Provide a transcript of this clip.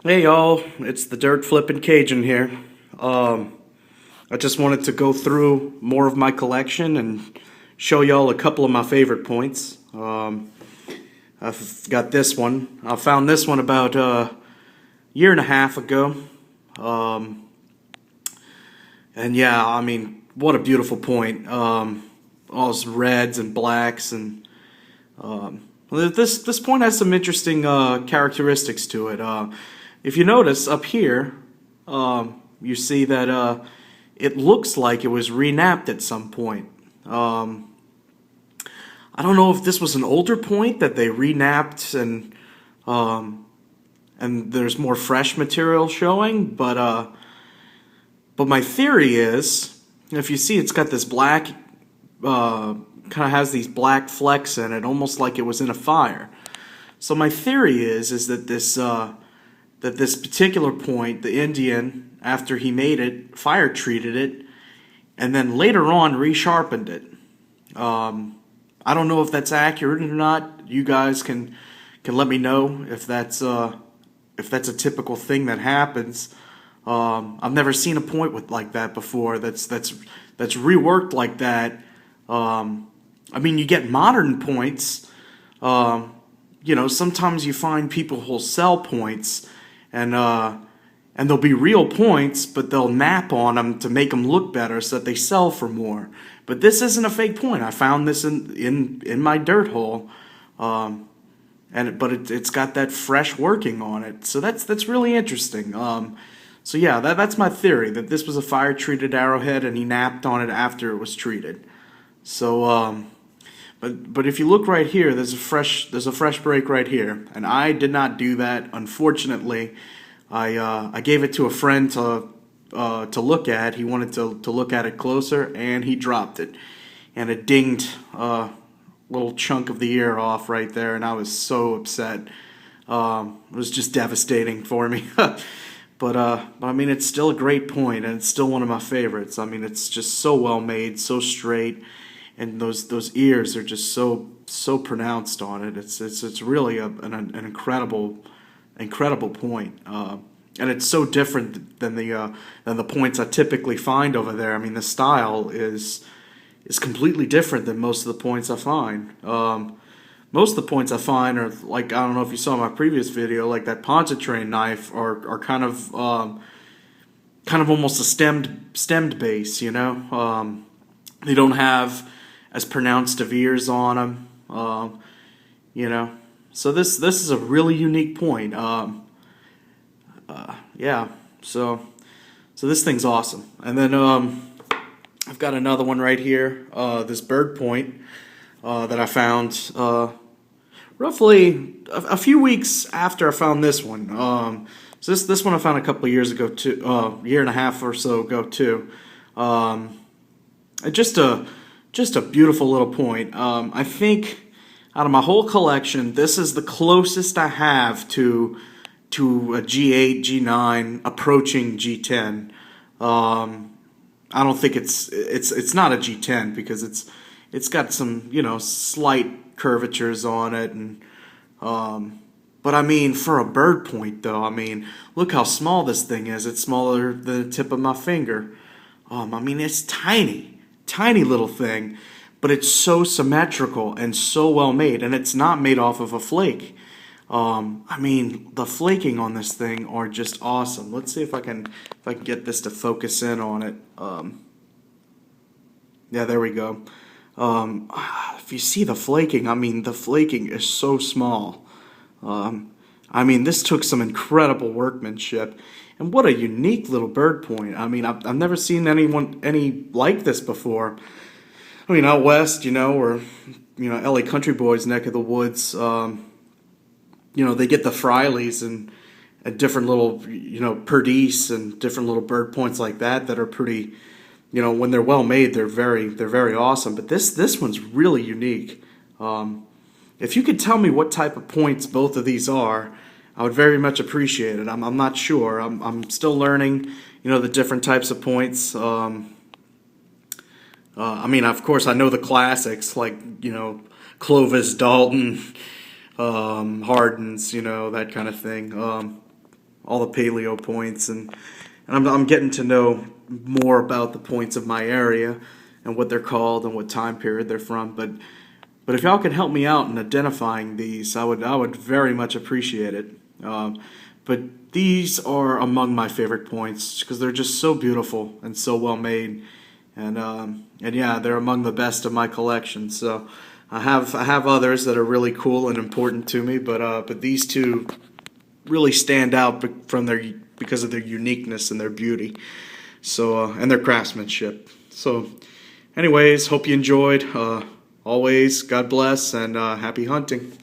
Hey y'all, it's the Dirt Flippin' Cajun here. I just wanted to go through more of my collection and show y'all a couple of my favorite points. I've got this one. I found this one about a year and a half ago. Um, and yeah, I mean, what a beautiful point. All this reds and blacks and this point has some interesting characteristics to it. If you notice up here, you see that it looks like it was renapped at some point. I don't know if this was an older point that they renapped um, and there's more fresh material showing, but my theory is, if you see, it's got this black, kind of has these black flecks in it, almost like it was in a fire. So my theory is that this particular point, the Indian, after he made it, fire treated it, and then later on resharpened it. I don't know if that's accurate or not. You guys can let me know if that's a typical thing that happens. I've never seen a point with like that before. That's reworked like that. I mean, you get modern points. Sometimes you find people who'll sell points, and they'll be real points, but they'll nap on them to make them look better so that they sell for more. But this isn't a fake point. I found this in my dirt hole, but it's got that fresh working on it, so that's really interesting. So yeah, that's my theory, that this was a fire treated arrowhead and he napped on it after it was treated. So but if you look right here, there's a fresh break right here, and I did not do that. Unfortunately, I gave it to a friend to look at. He wanted to look at it closer, and he dropped it, and it dinged a little chunk of the ear off right there, and I was so upset. It was just devastating for me. But I mean, it's still a great point, and it's still one of my favorites. I mean, it's just so well made, so straight, and those ears are just so pronounced on it. It's really an incredible point, and it's so different than the points I typically find over there. I mean, the style is completely different than most of the points I find. Most of the points I find are like, I don't know if you saw my previous video, like that Pontchartrain knife are kind of almost a stemmed base, you know. They don't have as pronounced of ears on them, you know. So this is a really unique point. Yeah. So this thing's awesome. And then I've got another one right here. This bird point that I found roughly a few weeks after I found this one. So this one I found a couple of years ago too, year and a half or so ago too. Just a beautiful little point. I think out of my whole collection, this is the closest I have to a G8, G9 approaching G10. I don't think it's not a G10 because it's got some, you know, slight curvatures on it, and but I mean, for a bird point though, I mean, look how small this thing is. It's smaller than the tip of my finger. I mean, it's tiny little thing, but it's so symmetrical and so well made, and it's not made off of a flake. I mean, the flaking on this thing are just awesome. Let's see if I can get this to focus in on it. Yeah, there we go. If you see the flaking, I mean, the flaking is so small. I mean, this took some incredible workmanship, and what a unique little bird point. I mean, I've never seen any like this before. I mean, out west, you know, or you know, LA Country Boys neck of the woods. You know, they get the Frileys and different little, you know, perdice and different little bird points like that are pretty, you know, when they're well made, they're very awesome. But this one's really unique. If you could tell me what type of points both of these are, I would very much appreciate it. I'm not sure. I'm still learning, you know, the different types of points. I mean, of course, I know the classics like, you know, Clovis, Dalton, Hardens, you know, that kind of thing. all the paleo points, and I'm getting to know more about the points of my area and what they're called and what time period they're from. But if y'all could help me out in identifying these, I would very much appreciate it. But these are among my favorite points because they're just so beautiful and so well made, and yeah, they're among the best of my collection. So I have others that are really cool and important to me, but these two really stand out because of their uniqueness and their beauty. So and their craftsmanship. So, anyways, hope you enjoyed. Always, God bless and happy hunting.